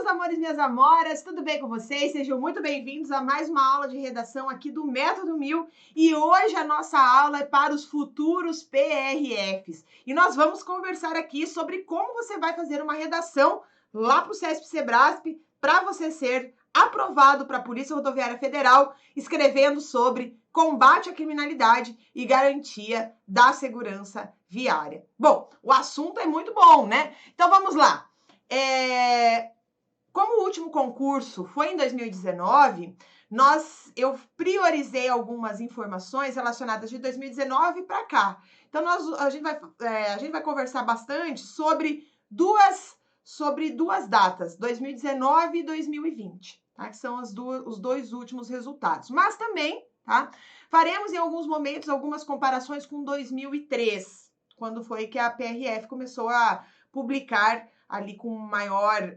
meus amores, minhas amoras, tudo bem com vocês? Sejam muito bem-vindos a mais uma aula de redação aqui do Método 1000 e hoje a nossa aula é para os futuros PRFs e nós vamos conversar aqui sobre como você vai fazer uma redação lá para o CESP-Sebrasp para você ser aprovado para a Polícia Rodoviária Federal, escrevendo sobre combate à criminalidade e garantia da segurança viária. Bom, o assunto é muito bom, né? Então vamos lá. Como o último concurso foi em 2019, eu priorizei algumas informações relacionadas de 2019 para cá. Então a gente vai conversar bastante sobre duas datas, 2019 e 2020, tá? Que são os dois últimos resultados. Mas também, tá? Faremos em alguns momentos algumas comparações com 2003, quando foi que a PRF começou a publicar ali com maior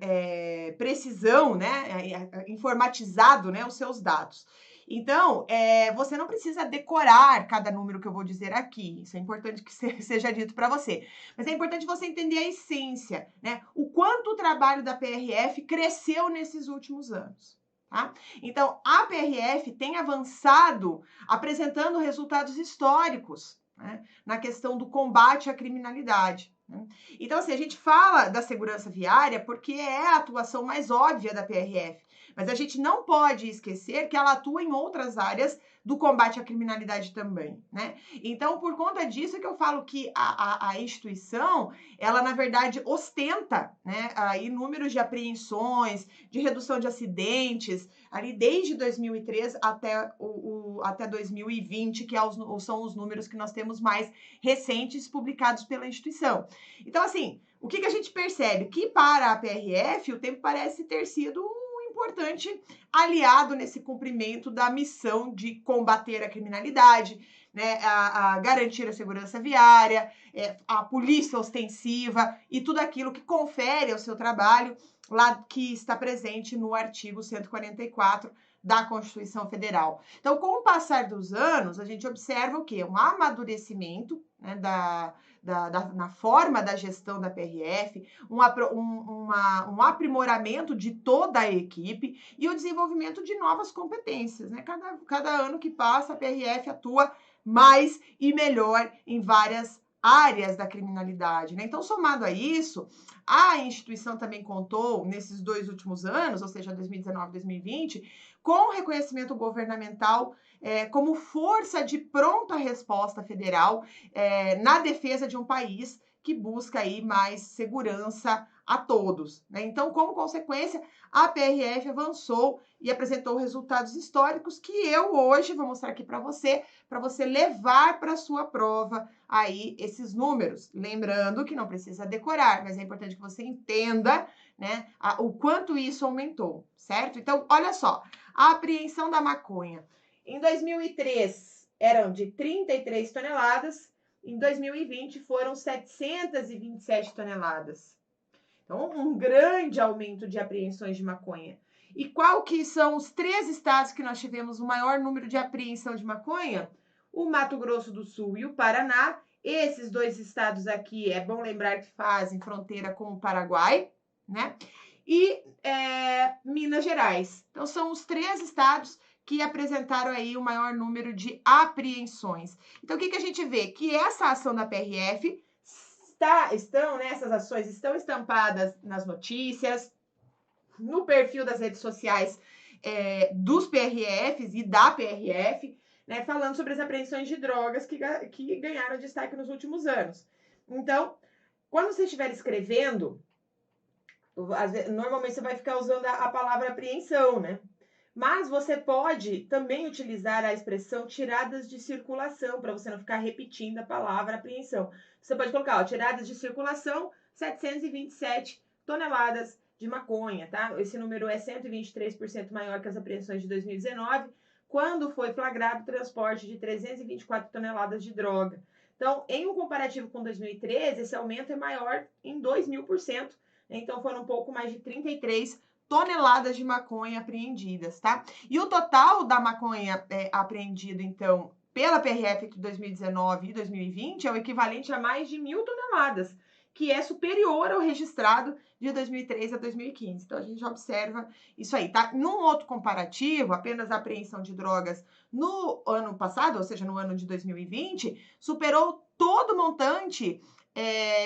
precisão, né, informatizado, né, os seus dados. Então, você não precisa decorar cada número que eu vou dizer aqui, isso é importante que seja dito para você, mas é importante você entender a essência, né, o quanto o trabalho da PRF cresceu nesses últimos anos. Tá? Então, a PRF tem avançado apresentando resultados históricos, né, na questão do combate à criminalidade. Então, assim, a gente fala da segurança viária porque é a atuação mais óbvia da PRF, mas a gente não pode esquecer que ela atua em outras áreas do combate à criminalidade também, né? Então, por conta disso é que eu falo que a instituição, ela, na verdade, ostenta, né, aí números de apreensões, de redução de acidentes, ali desde 2003 até 2020, que são os números que nós temos mais recentes publicados pela instituição. Então, assim, o que a gente percebe? Que para a PRF o tempo parece ter sido um importante aliado nesse cumprimento da missão de combater a criminalidade, né, a garantir a segurança viária, a polícia ostensiva e tudo aquilo que confere ao seu trabalho, lá que está presente no artigo 144 da Constituição Federal. Então, com o passar dos anos, a gente observa o quê? Um amadurecimento, né, na forma da gestão da PRF, um aprimoramento de toda a equipe e o desenvolvimento de novas competências, né? Cada ano que passa, a PRF atua mais e melhor em várias áreas da criminalidade, né? Então, somado a isso, a instituição também contou, nesses dois últimos anos, ou seja, 2019 e 2020, com reconhecimento governamental como força de pronta resposta federal na defesa de um país que busca aí mais segurança a todos, né? Então, como consequência, a PRF avançou e apresentou resultados históricos que eu hoje vou mostrar aqui para você levar para a sua prova aí esses números. Lembrando que não precisa decorar, mas é importante que você entenda, né, o quanto isso aumentou, certo? Então, olha só, a apreensão da maconha. Em 2003, eram de 33 toneladas, em 2020 foram 727 toneladas. Então, um grande aumento de apreensões de maconha. E qual que são os 3 estados que nós tivemos o maior número de apreensão de maconha? O Mato Grosso do Sul e o Paraná. Esses 2 estados aqui, é bom lembrar que fazem fronteira com o Paraguai, né? E Minas Gerais. Então, são os 3 estados que apresentaram aí o maior número de apreensões. Então, o que a gente vê? Que essa ação da PRF essas ações estão estampadas nas notícias, no perfil das redes sociais dos PRFs e da PRF, né, falando sobre as apreensões de drogas que ganharam destaque nos últimos anos. Então, quando você estiver escrevendo, normalmente você vai ficar usando a palavra apreensão, né? Mas você pode também utilizar a expressão tiradas de circulação, para você não ficar repetindo a palavra apreensão. Você pode colocar, tiradas de circulação, 727 toneladas de maconha, tá? Esse número é 123% maior que as apreensões de 2019, quando foi flagrado o transporte de 324 toneladas de droga. Então, em um comparativo com 2013, esse aumento é maior em 2.000%, então foram um pouco mais de 33 toneladas de maconha apreendidas, tá? E o total da maconha apreendida, então, pela PRF entre 2019 e 2020 é o equivalente a mais de 1.000 toneladas, que é superior ao registrado de 2003 a 2015. Então, a gente já observa isso aí, tá? Num outro comparativo, apenas a apreensão de drogas no ano passado, ou seja, no ano de 2020, superou todo o montante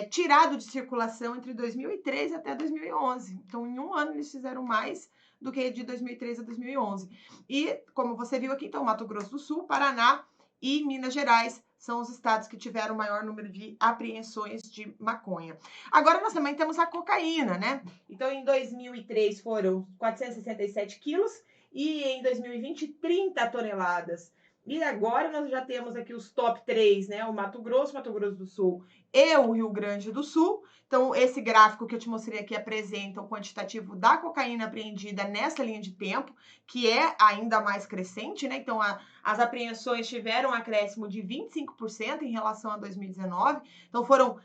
tirado de circulação entre 2013 até 2011. Então, em um ano, eles fizeram mais do que de 2013 a 2011. E, como você viu aqui, então, Mato Grosso do Sul, Paraná e Minas Gerais são os estados que tiveram o maior número de apreensões de maconha. Agora, nós também temos a cocaína, né? Então, em 2003 foram 467 quilos e em 2020, 30 toneladas. E agora nós já temos aqui os top 3, né? O Mato Grosso do Sul e o Rio Grande do Sul. Então, esse gráfico que eu te mostrei aqui apresenta o quantitativo da cocaína apreendida nessa linha de tempo, que é ainda mais crescente, né? Então, as apreensões tiveram um acréscimo de 25% em relação a 2019. Então, foram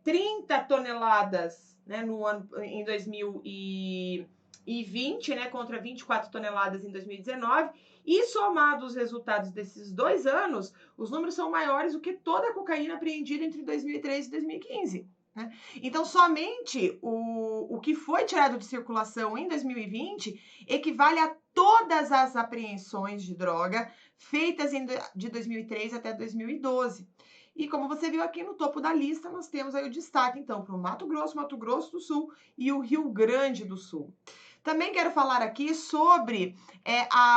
30 toneladas, né, em 2020, né, contra 24 toneladas em 2019. E somados os resultados desses 2 anos, os números são maiores do que toda a cocaína apreendida entre 2013 e 2015. Né? Então, somente o que foi tirado de circulação em 2020 equivale a todas as apreensões de droga feitas de 2003 até 2012. E como você viu aqui no topo da lista, nós temos aí o destaque, então, para o Mato Grosso do Sul e o Rio Grande do Sul. Também quero falar aqui sobre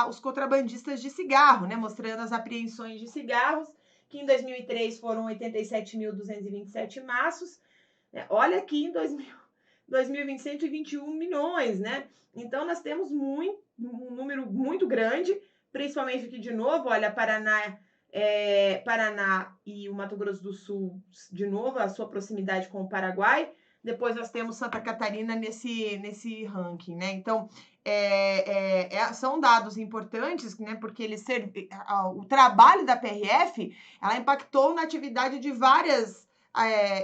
os contrabandistas de cigarro, né? Mostrando as apreensões de cigarros, que em 2003 foram 87.227 maços. Olha aqui em 2020, 121 milhões, né? Então, nós temos um número muito grande, principalmente aqui de novo, olha, Paraná e o Mato Grosso do Sul, de novo, a sua proximidade com o Paraguai. Depois nós temos Santa Catarina nesse ranking, né? Então, são dados importantes, né? Porque o trabalho da PRF, ela impactou na atividade de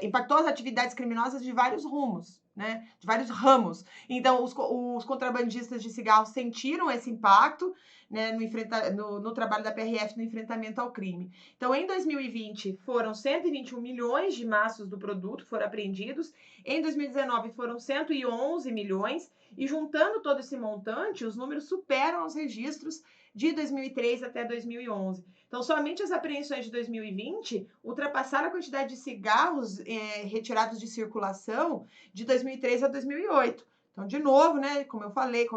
impactou as atividades criminosas de vários rumos, né? De vários ramos. Então, os contrabandistas de cigarros sentiram esse impacto, né, no trabalho da PRF no enfrentamento ao crime. Então, em 2020, foram 121 milhões de maços do produto que foram apreendidos. Em 2019, foram 111 milhões. E juntando todo esse montante, os números superam os registros de 2003 até 2011. Então, somente as apreensões de 2020 ultrapassaram a quantidade de cigarros retirados de circulação de 2003 a 2008. Então, de novo, né, como eu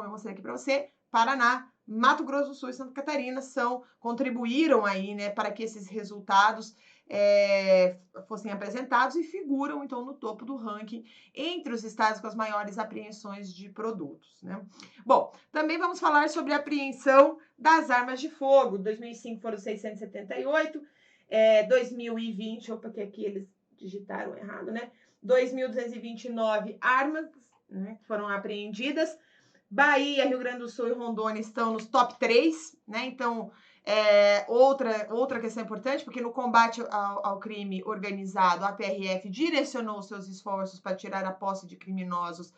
mostrei aqui para você, Paraná, Mato Grosso do Sul e Santa Catarina contribuíram aí, né, para que esses resultados fossem apresentados e figuram, então, no topo do ranking entre os estados com as maiores apreensões de produtos, né? Bom, também vamos falar sobre a apreensão das armas de fogo. 2005 foram 678, 2020, opa, que aqui eles digitaram errado, né? 2.229 armas, né, foram apreendidas. Bahia, Rio Grande do Sul e Rondônia estão nos top 3, né? Então, outra questão importante, porque no combate ao crime organizado, a PRF direcionou seus esforços para tirar a posse de criminosos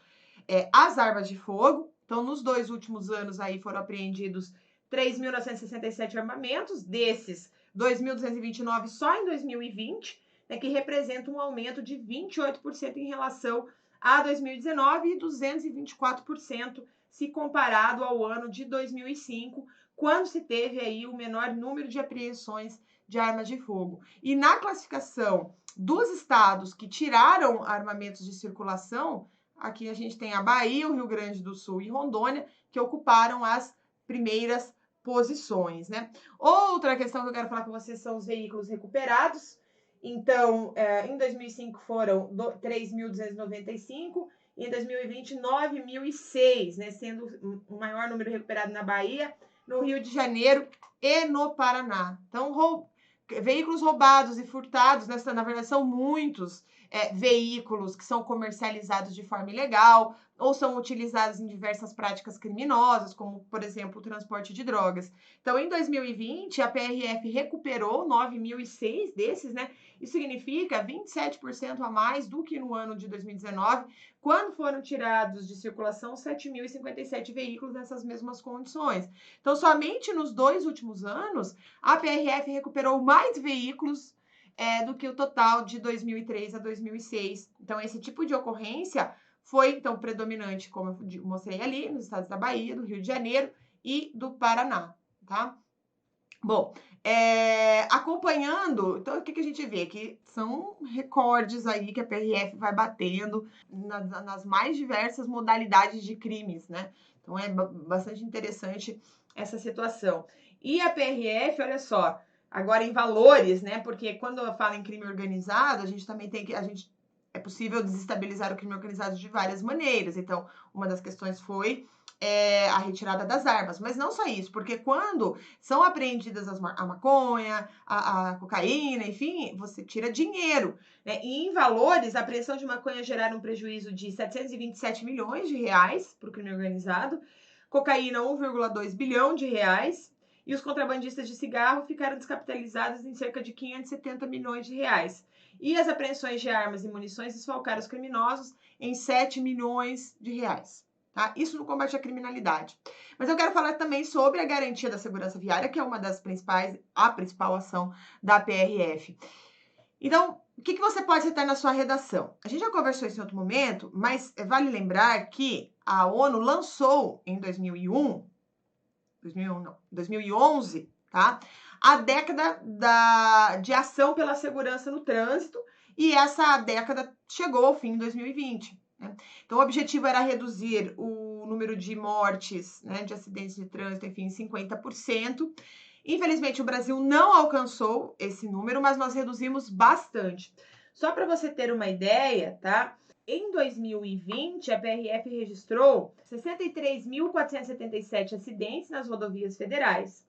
as armas de fogo. Então, nos 2 últimos anos aí foram apreendidos 3.967 armamentos, desses 2.229 só em 2020, né, que representa um aumento de 28% em relação a 2019 e 224% se comparado ao ano de 2005, quando se teve aí o menor número de apreensões de armas de fogo. E na classificação dos estados que tiraram armamentos de circulação, aqui a gente tem a Bahia, o Rio Grande do Sul e Rondônia, que ocuparam as primeiras posições, né? Outra questão que eu quero falar com vocês são os veículos recuperados. Então, em 2005 foram 3.295, e em 2020, 9.006, né? Sendo o maior número recuperado na Bahia, no Rio de Janeiro e no Paraná. Então, veículos roubados e furtados, né? Na verdade, são muitos veículos que são comercializados de forma ilegal ou são utilizados em diversas práticas criminosas, como, por exemplo, o transporte de drogas. Então, em 2020, a PRF recuperou 9.006 desses, né? Isso significa 27% a mais do que no ano de 2019, quando foram tirados de circulação 7.057 veículos nessas mesmas condições. Então, somente nos 2 últimos anos, a PRF recuperou mais veículos do que o total de 2003 a 2006. Então, esse tipo de ocorrência foi, então, predominante, como eu mostrei ali, nos estados da Bahia, do Rio de Janeiro e do Paraná, tá? Bom, acompanhando, então o que a gente vê? Que são recordes aí que a PRF vai batendo nas mais diversas modalidades de crimes, né? Então é bastante interessante essa situação. E a PRF, olha só, agora em valores, né? Porque quando eu falo em crime organizado, a gente também tem que. É possível desestabilizar o crime organizado de várias maneiras. Então, uma das questões foi a retirada das armas. Mas não só isso, porque quando são apreendidas a maconha, a cocaína, enfim, você tira dinheiro. Né? E em valores, a apreensão de maconha geraram um prejuízo de 727 milhões de reais para o crime organizado, cocaína 1,2 bilhão de reais, e os contrabandistas de cigarro ficaram descapitalizados em cerca de 570 milhões de reais. E as apreensões de armas e munições desfalcaram os criminosos em 7 milhões de reais. Tá? Isso no combate à criminalidade. Mas eu quero falar também sobre a garantia da segurança viária, que é uma das principais, a principal ação da PRF. Então, o que você pode citar na sua redação? A gente já conversou isso em outro momento, mas vale lembrar que a ONU lançou em 2011, tá? A década de ação pela segurança no trânsito, e essa década chegou ao fim em 2020. Né? Então, o objetivo era reduzir o número de mortes, né, de acidentes de trânsito, enfim, em 50%. Infelizmente, o Brasil não alcançou esse número, mas nós reduzimos bastante. Só para você ter uma ideia, tá? Em 2020, a PRF registrou 63.477 acidentes nas rodovias federais.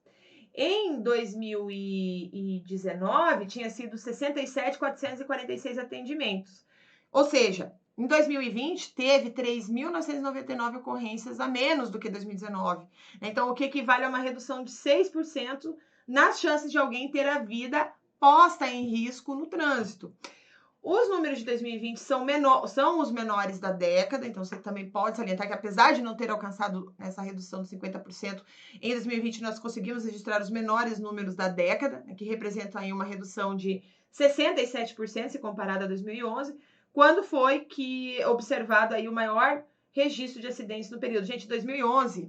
Em 2019, tinha sido 67.446 atendimentos. Ou seja, em 2020, teve 3.999 ocorrências a menos do que 2019. Então, o que equivale a uma redução de 6% nas chances de alguém ter a vida posta em risco no trânsito. Os números de 2020 são os menores da década, então você também pode salientar que, apesar de não ter alcançado essa redução de 50%, em 2020 nós conseguimos registrar os menores números da década, né, que representam aí uma redução de 67% se comparado a 2011, quando foi que observado aí o maior registro de acidentes no período. Gente, 2011...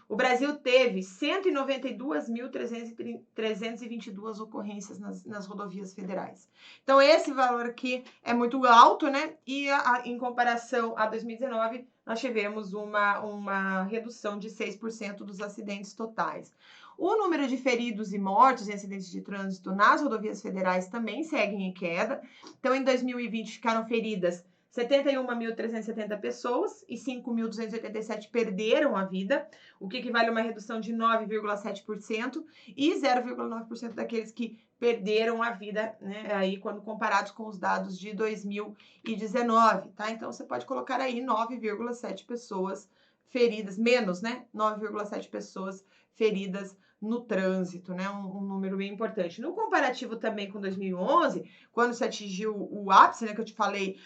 o Brasil teve 192.322 ocorrências nas rodovias federais. Então, esse valor aqui é muito alto, né? E em comparação a 2019, nós tivemos uma redução de 6% dos acidentes totais. O número de feridos e mortos em acidentes de trânsito nas rodovias federais também segue em queda. Então, em 2020, ficaram feridas 71.370 pessoas e 5.287 perderam a vida, o que equivale a uma redução de 9,7%, e 0,9% daqueles que perderam a vida, né, aí quando comparados com os dados de 2019, tá? Então, você pode colocar aí 9,7 pessoas feridas, menos, né? 9,7 pessoas feridas no trânsito, né? Um número bem importante. No comparativo também com 2011, quando se atingiu o ápice, né, que eu te falei,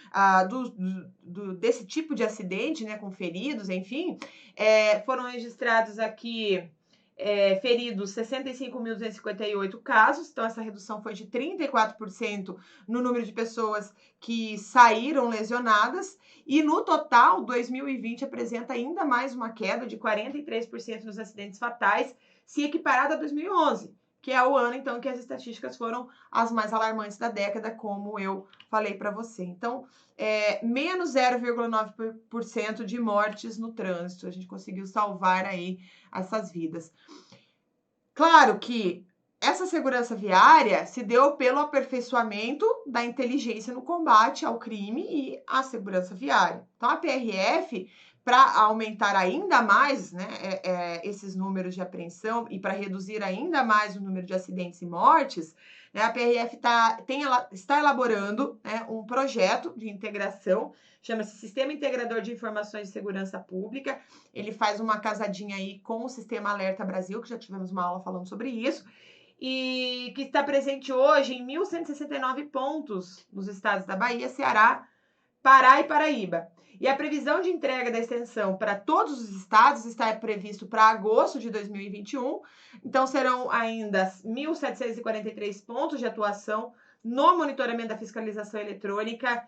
desse tipo de acidente, né, com feridos, enfim, foram registrados aqui feridos 65.258 casos, então essa redução foi de 34% no número de pessoas que saíram lesionadas, e no total, 2020 apresenta ainda mais uma queda de 43% nos acidentes fatais, se equiparado a 2011, que é o ano, então, que as estatísticas foram as mais alarmantes da década, como eu falei para você. Então, menos 0,9% de mortes no trânsito. A gente conseguiu salvar aí essas vidas. Claro que essa segurança viária se deu pelo aperfeiçoamento da inteligência no combate ao crime e à segurança viária. Então, a PRF, para aumentar ainda mais, né, esses números de apreensão e para reduzir ainda mais o número de acidentes e mortes, né, a PRF está elaborando, né, um projeto de integração, chama-se Sistema Integrador de Informações de Segurança Pública. Ele faz uma casadinha aí com o Sistema Alerta Brasil, que já tivemos uma aula falando sobre isso, e que está presente hoje em 1.169 pontos nos estados da Bahia, Ceará, Pará e Paraíba. E a previsão de entrega da extensão para todos os estados está previsto para agosto de 2021. Então, serão ainda 1.743 pontos de atuação no monitoramento da fiscalização eletrônica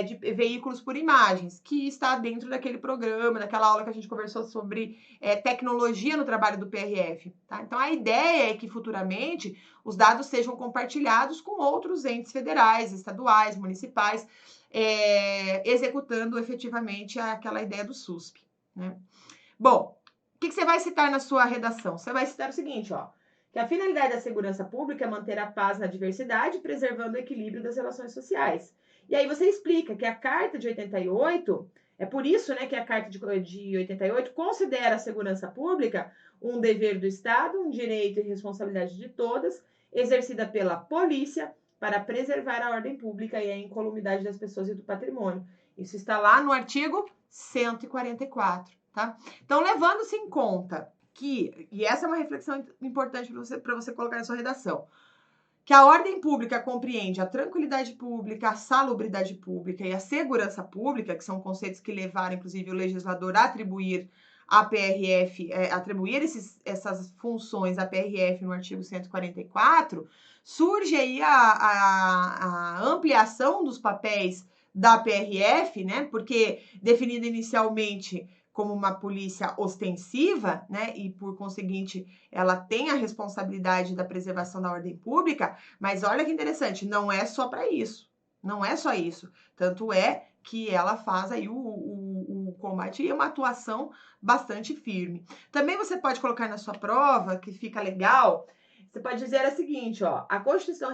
de veículos por imagens, que está dentro daquele programa, daquela aula que a gente conversou sobre tecnologia no trabalho do PRF. Tá? Então, a ideia é que futuramente os dados sejam compartilhados com outros entes federais, estaduais, municipais, executando efetivamente aquela ideia do SUSP. Né? Bom, o que você vai citar na sua redação? Você vai citar o seguinte, ó, que a finalidade da segurança pública é manter a paz na diversidade, preservando o equilíbrio das relações sociais. E aí você explica que a Carta de 88, é por isso, né, que a Carta de 88 considera a segurança pública um dever do Estado, um direito e responsabilidade de todas, exercida pela polícia para preservar a ordem pública e a incolumidade das pessoas e do patrimônio. Isso está lá no artigo 144, tá? Então, levando-se em conta que, e essa é uma reflexão importante para você colocar na sua redação, que a ordem pública compreende a tranquilidade pública, a salubridade pública e a segurança pública, que são conceitos que levaram, inclusive, o legislador a atribuir à PRF, atribuir essas funções à PRF no artigo 144, surge aí a ampliação dos papéis da PRF, né? Porque definida inicialmente como uma polícia ostensiva, né, e por conseguinte ela tem a responsabilidade da preservação da ordem pública, mas olha que interessante, não é só para isso, não é só isso, tanto é que ela faz aí o combate e uma atuação bastante firme. Também você pode colocar na sua prova, que fica legal, você pode dizer o seguinte, ó, a Constituição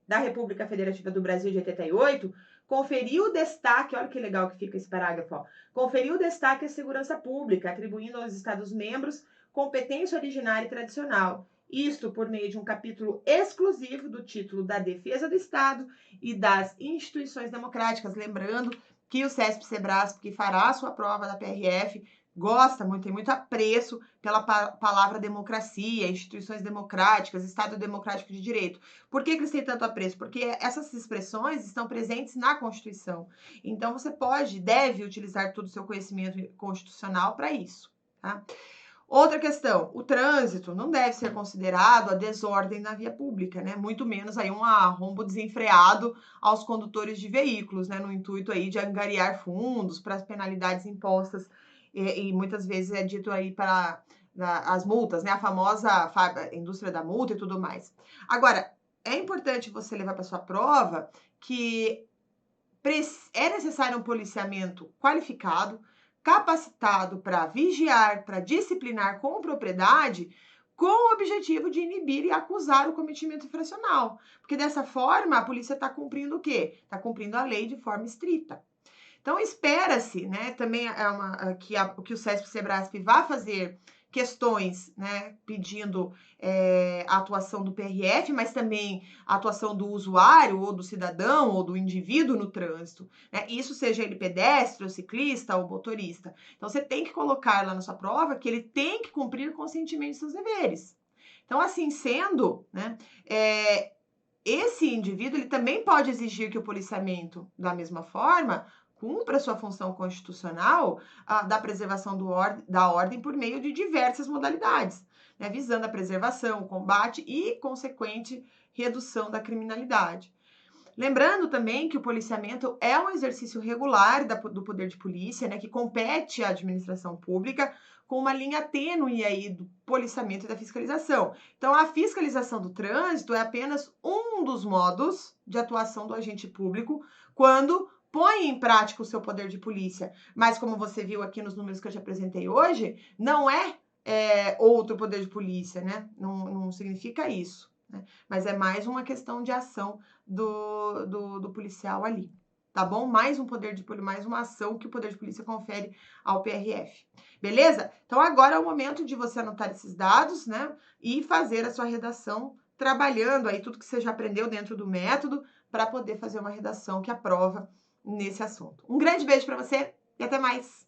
da República Federativa do Brasil de 88 conferiu destaque, olha que legal que fica esse parágrafo, ó, conferiu destaque à segurança pública, atribuindo aos Estados-membros competência originária e tradicional, isto por meio de um capítulo exclusivo do título da Defesa do Estado e das instituições democráticas, lembrando que o CESP-SEBRASP, que fará a sua prova da PRF, gosta muito, tem muito apreço pela palavra democracia, instituições democráticas, Estado democrático de direito. Por que eles têm tanto apreço? Porque essas expressões estão presentes na Constituição. Então, você deve utilizar todo o seu conhecimento constitucional para isso. Tá? Outra questão, o trânsito não deve ser considerado a desordem na via pública, né? Muito menos aí um arrombo desenfreado aos condutores de veículos, né? No intuito aí de angariar fundos para as penalidades impostas e muitas vezes é dito aí para as multas, né? A famosa indústria da multa e tudo mais. Agora, é importante você levar para sua prova que é necessário um policiamento qualificado, capacitado para vigiar, para disciplinar com propriedade, com o objetivo de inibir e acusar o cometimento infracional. Porque dessa forma, a polícia está cumprindo o quê? Está cumprindo a lei de forma estrita. Então, espera-se, né, também que o CESP-SEBRASP vá fazer questões, né, pedindo a atuação do PRF, mas também a atuação do usuário, ou do cidadão, ou do indivíduo no trânsito, né? Isso seja ele pedestre, ou ciclista, ou motorista. Então, você tem que colocar lá na sua prova que ele tem que cumprir conscientemente seus deveres. Então, assim sendo, né, esse indivíduo ele também pode exigir que o policiamento, da mesma forma, cumpra sua função constitucional da preservação da ordem por meio de diversas modalidades, né, visando a preservação, o combate e consequente redução da criminalidade. Lembrando também que o policiamento é um exercício regular do poder de polícia, né, que compete à administração pública, com uma linha tênue aí do policiamento e da fiscalização. Então, a fiscalização do trânsito é apenas um dos modos de atuação do agente público quando põe em prática o seu poder de polícia. Mas, como você viu aqui nos números que eu te apresentei hoje, não é outro poder de polícia, né? Não significa isso. Né? Mas é mais uma questão de ação do policial ali. Tá bom? Mais uma ação que o poder de polícia confere ao PRF. Beleza? Então, agora é o momento de você anotar esses dados, né? E fazer a sua redação trabalhando aí tudo que você já aprendeu dentro do método para poder fazer uma redação que aprova nesse assunto. Um grande beijo para você e até mais!